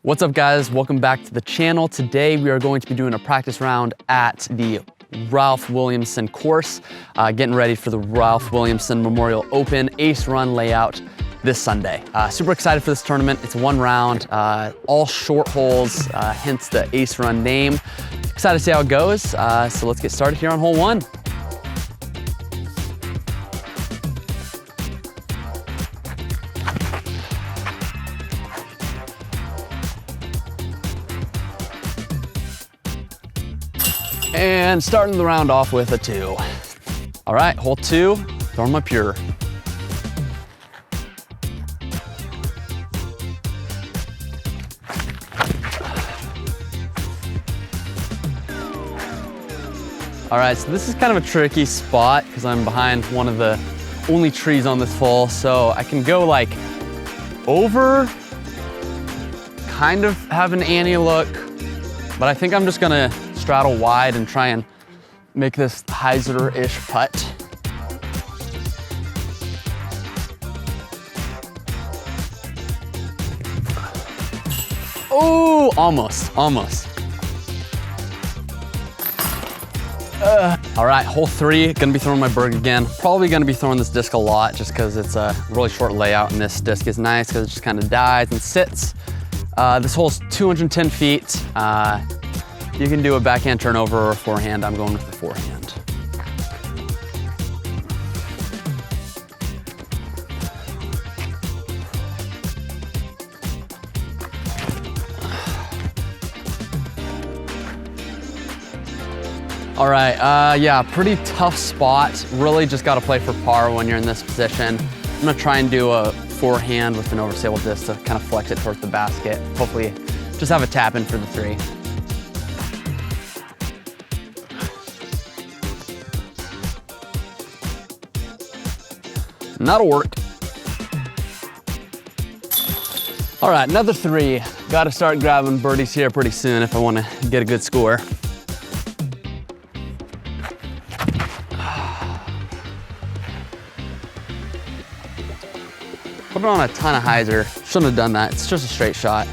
What's up guys, welcome back to the channel. Today we are going to be doing a practice round at the Ralph Williamson course, getting ready for the Ralph Williamson Memorial Open Acerun layout this Sunday. Super excited for this tournament. It's one round, all short holes, hence the Acerun name. Excited to see how it goes. So let's get started here on hole one. And starting the round off with a 2. All right, hole 2, throwing my pure. All right, so this is kind of a tricky spot because I'm behind one of the only trees on this hole. So I can go like over, kind of have an Annie look, but I think I'm just gonna straddle wide and try and make this hyzer-ish putt. Oh, almost. All right, hole 3, gonna be throwing my berg again. Probably gonna be throwing this disc a lot just because it's a really short layout and this disc is nice because it just kind of dies and sits. This hole's 210 feet. You can do a backhand turnover or a forehand. I'm going with the forehand. All right, yeah, pretty tough spot. Really just gotta play for par when you're in this position. I'm gonna try and do a forehand with an overstable disc to kind of flex it towards the basket. Hopefully just have a tap in for the 3. And that'll work. All right, another 3. Got to start grabbing birdies here pretty soon if I want to get a good score. Put on a ton of hyzer. Shouldn't have done that. It's just a straight shot,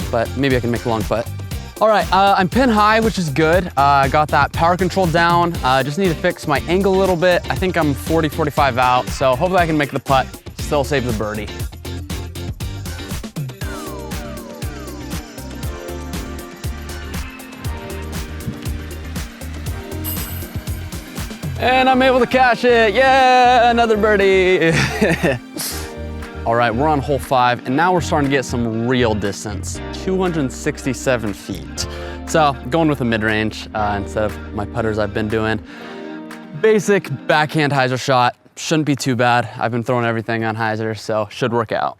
but maybe I can make a long putt. All right, I'm pin high, which is good. I got that power control down. Just need to fix my angle a little bit. I think I'm 40, 45 out, so hopefully I can make the putt, still save the birdie. And I'm able to cash it. Yeah, another birdie. All right, we're on hole 5, and now we're starting to get some real distance, 267 feet. So going with a mid-range instead of my putters I've been doing. Basic backhand hyzer shot, shouldn't be too bad. I've been throwing everything on hyzer, so should work out.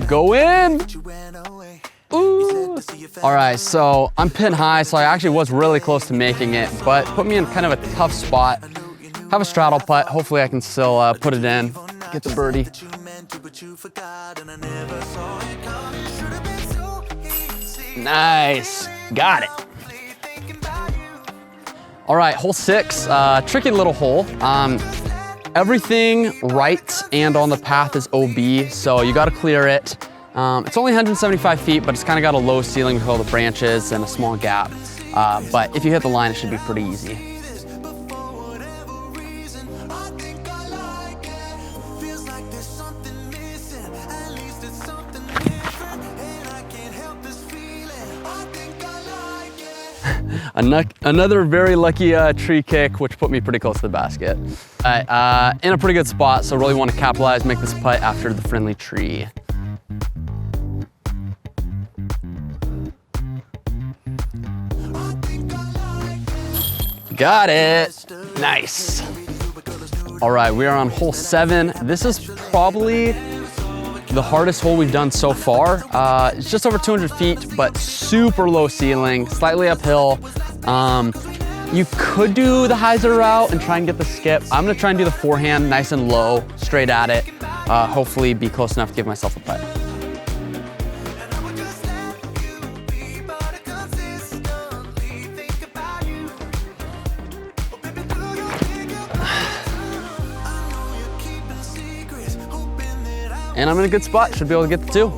Go in. Ooh. All right, so I'm pin high, so I actually was really close to making it, but put me in kind of a tough spot. Have a straddle putt. Hopefully I can still put it in, get the birdie. Nice, got it. All right, hole 6, tricky little hole. Everything right and on the path is OB, so you gotta clear it. It's only 175 feet, but it's kind of got a low ceiling with all the branches and a small gap. But if you hit the line, it should be pretty easy. Another very lucky tree kick, which put me pretty close to the basket. In a pretty good spot, so really want to capitalize, make this putt after the friendly tree. Got it. Nice. All right, we are on hole 7. This is probably the hardest hole we've done so far. It's just over 200 feet, but super low ceiling, slightly uphill. You could do the hyzer route and try and get the skip. I'm gonna try and do the forehand nice and low, straight at it. Hopefully be close enough to give myself a putt. and I'm in a good spot. Should be able to get the 2.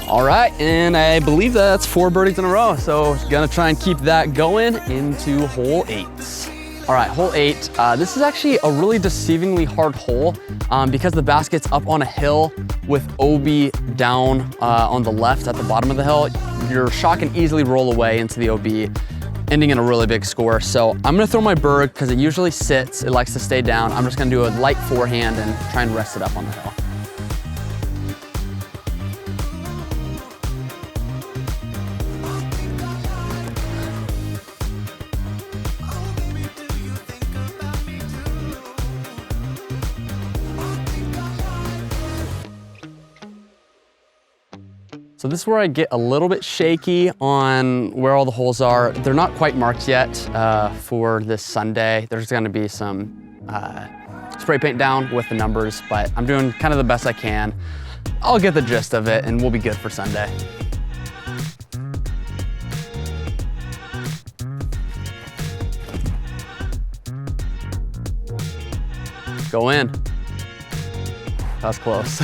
All right, and I believe that's 4 birdies in a row. So gonna try and keep that going into hole 8. All right, hole 8. This is actually a really deceivingly hard hole because the basket's up on a hill with OB down on the left at the bottom of the hill. Your shot can easily roll away into the OB, ending in a really big score. So I'm gonna throw my berg because it usually sits, it likes to stay down. I'm just gonna do a light forehand and try and rest it up on the hill. So this is where I get a little bit shaky on where all the holes are. They're not quite marked yet for this Sunday. There's gonna be some spray paint down with the numbers, but I'm doing kind of the best I can. I'll get the gist of it and we'll be good for Sunday. Go in. That's close.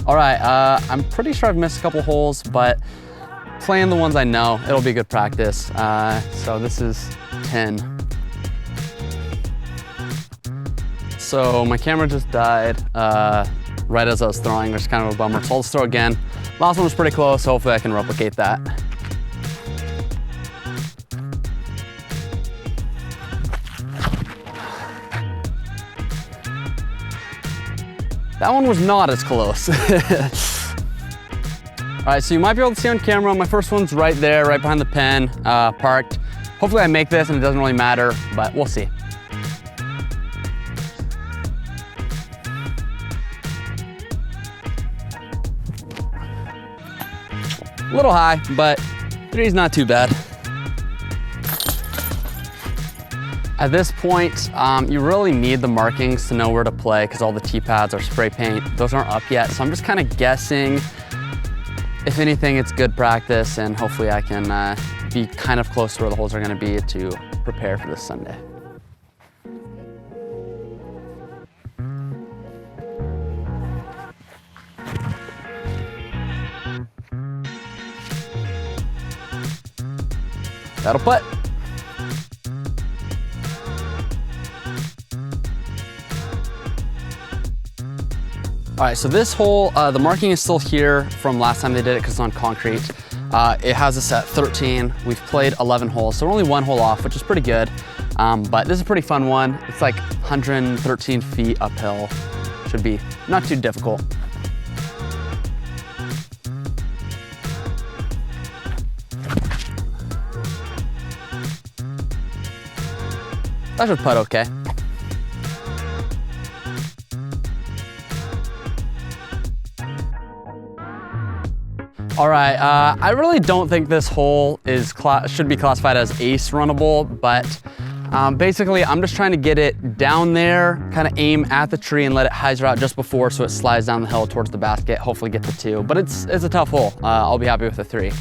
All right, I'm pretty sure I've missed a couple holes, but playing the ones I know, it'll be good practice. So this is 10. So my camera just died right as I was throwing, which is kind of a bummer. So I'll just throw again. Last one was pretty close, so hopefully I can replicate that. That one was not as close. All right, so you might be able to see on camera, my first one's right there, right behind the pin, parked. Hopefully I make this and it doesn't really matter, but we'll see. A little high, but 3's not too bad. At this point, you really need the markings to know where to play because all the tee pads are spray paint. Those aren't up yet, so I'm just kind of guessing. If anything, it's good practice, and hopefully I can be kind of close to where the holes are gonna be to prepare for this Sunday. That'll putt. All right, so this hole, the marking is still here from last time they did it because it's on concrete. It has us at 13. We've played 11 holes, so we're only 1 hole off, which is pretty good. But this is a pretty fun one. It's like 113 feet uphill. Should be not too difficult. That should putt okay. All right, I really don't think this hole should be classified as ace runnable, but basically I'm just trying to get it down there, kind of aim at the tree and let it hyzer out just before so it slides down the hill towards the basket, hopefully get the 2. But it's a tough hole. I'll be happy with the 3.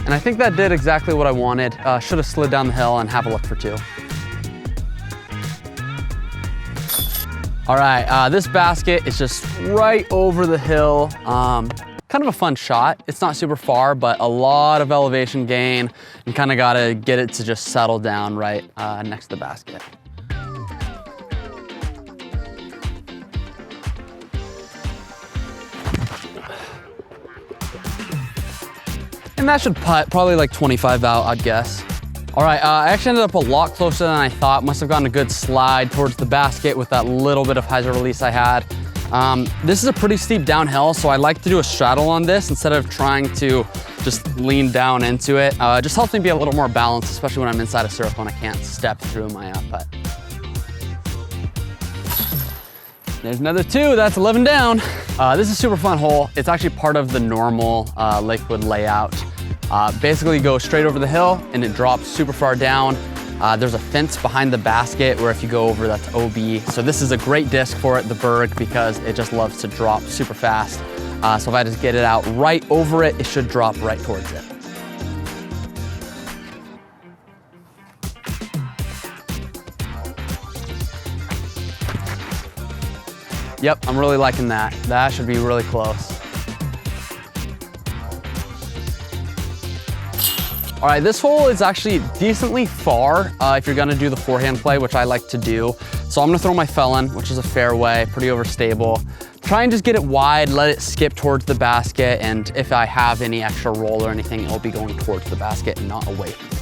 And I think that did exactly what I wanted. Should have slid down the hill and have a look for 2. All right, this basket is just right over the hill. Kind of a fun shot. It's not super far, but a lot of elevation gain and kind of gotta get it to just settle down right next to the basket. And that should putt, probably like 25 out, I'd guess. All right, I actually ended up a lot closer than I thought. Must have gotten a good slide towards the basket with that little bit of hyzer release I had. This is a pretty steep downhill, so I like to do a straddle on this instead of trying to just lean down into it. Just helps me be a little more balanced, especially when I'm inside a circle and I can't step through my putt. There's another 2, that's 11 down. This is a super fun hole. It's actually part of the normal Lakewood layout. Basically you go straight over the hill and it drops super far down. There's a fence behind the basket where if you go over, that's OB. So this is a great disc for it, the Berg, because it just loves to drop super fast. So if I just get it out right over it, it should drop right towards it. Yep, I'm really liking that. That should be really close. All right, this hole is actually decently far if you're gonna do the forehand play, which I like to do. So I'm gonna throw my felon, which is a fairway, pretty overstable. Try and just get it wide, let it skip towards the basket, and if I have any extra roll or anything, it'll be going towards the basket and not away from it.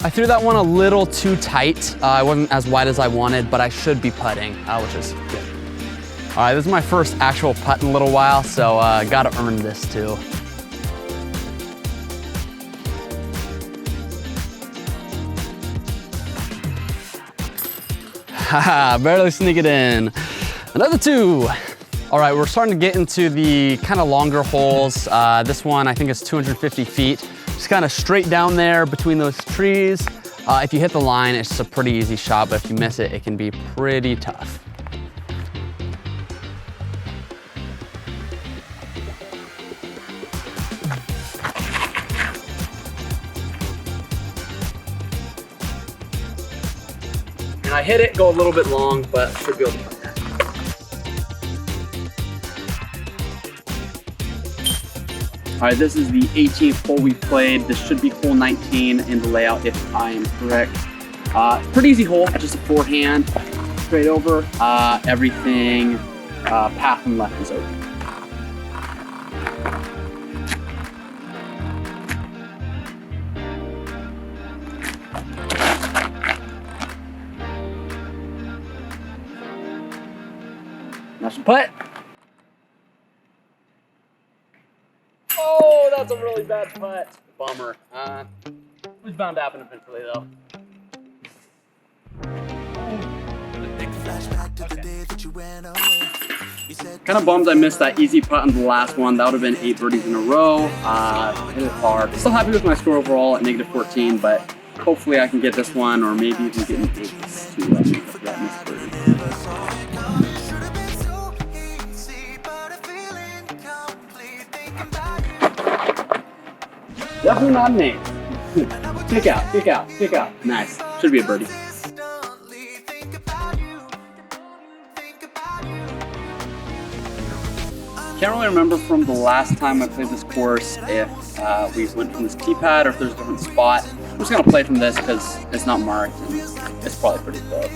I threw that one a little too tight. I wasn't as wide as I wanted, but I should be putting, which is good. All right, this is my first actual putt in a little while, so gotta earn this too. Haha, barely sneak it in. Another 2. All right, we're starting to get into the kind of longer holes. This one I think is 250 feet. Just kind of straight down there between those trees. If you hit the line, it's just a pretty easy shot, but if you miss it, it can be pretty tough. And I hit it, go a little bit long, but should be able to. All right, this is the 18th hole we played. This should be hole 19 in the layout if I am correct. Pretty easy hole, just a forehand, straight over. Everything path and left is open. Nice putt. Oh, that's a really bad putt. Bummer. It was bound to happen eventually, though. Kind of bummed I missed that easy putt on the last one. That would have been 8 birdies in a row. Hit it hard. Still happy with my score overall at -14, but hopefully I can get this one, or maybe even get an 8 to make up that missed birdie. Definitely not an 8. Kick out, kick out, kick out. Nice. Should be a birdie. Can't really remember from the last time I played this course if we went from this tee pad or if there's a different spot. I'm just gonna play from this because it's not marked and it's probably pretty close.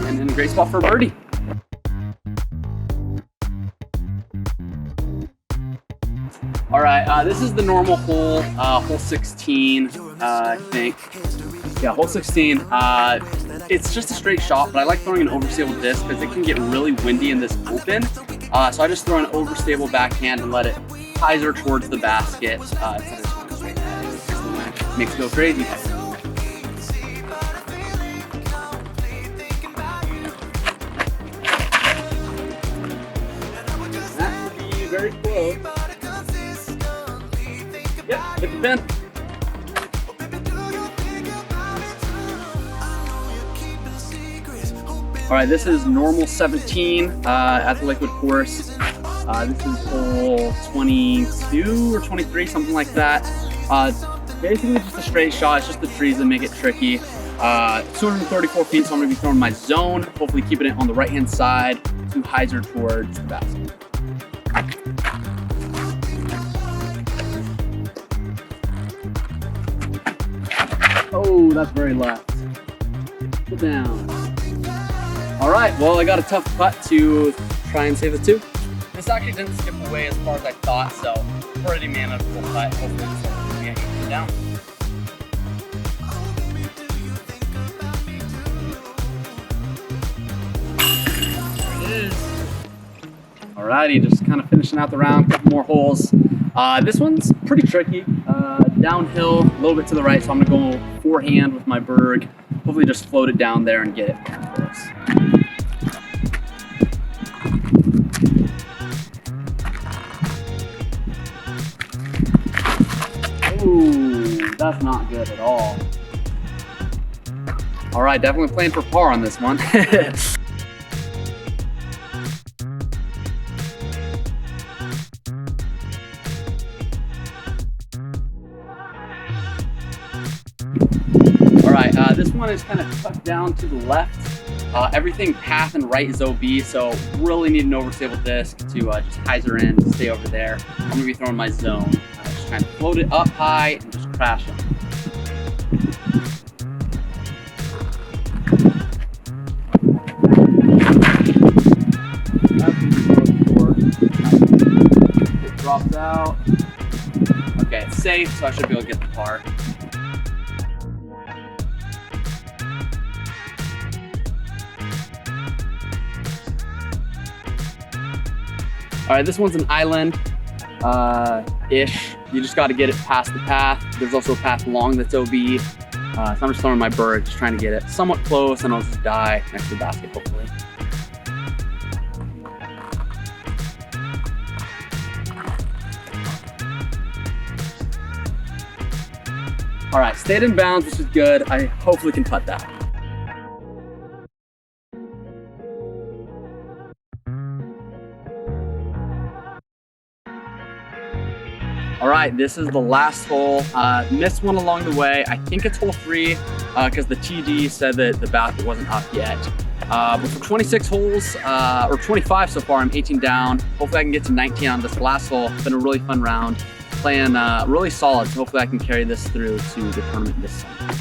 And in a great spot for a birdie. All right, this is the normal hole, hole 16, I think. Yeah, hole 16. It's just a straight shot, but I like throwing an overstable disc because it can get really windy in this open. So I just throw an overstable backhand and let it hyzer towards the basket. Makes it go crazy. That should be very close. Yep, hit the pin. All right, this is normal 17 at the Lakewood course. This is hole 22 or 23, something like that. Basically just a straight shot. It's just the trees that make it tricky. 234 feet, so I'm gonna be throwing my zone, hopefully keeping it on the right-hand side to hyzer towards the basket. Oh, that's very left. Put down. All right, well, I got a tough putt to try and save the 2. This actually didn't skip away as far as I thought, so pretty manageable putt. Hopefully this one can get it down. There it is. Alrighty, just kind of finishing out the round, a couple more holes. This one's pretty tricky. Downhill, a little bit to the right, so I'm gonna go forehand with my berg. Hopefully just float it down there and get it close. Ooh, that's not good at all. All right, definitely playing for par on this one. All right, this one is kind of tucked down to the left. Everything path and right is OB, so really need an overstable disc to just Acerun and stay over there. I'm gonna be throwing my zone. Just trying to float it up high and just crash it. It drops out. Okay, it's safe, so I should be able to get the par. All right, this one's an island-ish. You just got to get it past the path. There's also a path along that's OB. So I'm just throwing my berg, just trying to get it somewhat close, and I'll just die next to the basket, hopefully. All right, stayed in bounds, which is good. I hopefully can putt that. All right, this is the last hole. Missed one along the way. I think it's hole 3 because the TD said that the basket wasn't up yet. But for 26 holes, or 25 so far, I'm 18 down. Hopefully I can get to 19 on this last hole. It's been a really fun round. Playing really solid, so hopefully I can carry this through to the tournament this summer.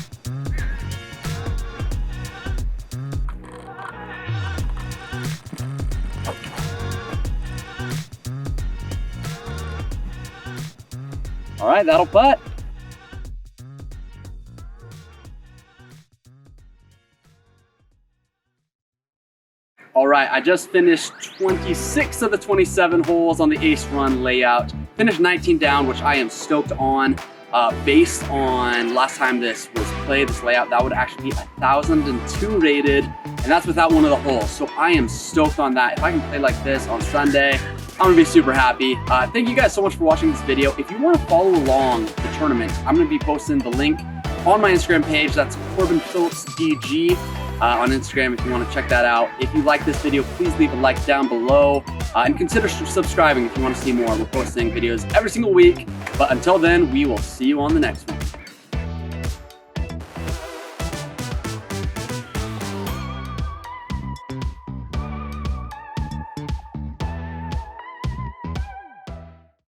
All right, that'll putt. All right, I just finished 26 of the 27 holes on the Acerun layout. Finished 19 down, which I am stoked on. Based on last time this was played, this layout, that would actually be 1,002 rated, and that's without one of the holes. So I am stoked on that. If I can play like this on Sunday, I'm gonna be super happy. Thank you guys so much for watching this video. If you wanna follow along the tournament, I'm gonna be posting the link on my Instagram page. That's Corbin Phillips DG on Instagram if you wanna check that out. If you like this video, please leave a like down below and consider subscribing if you wanna see more. We're posting videos every single week, but until then, we will see you on the next one.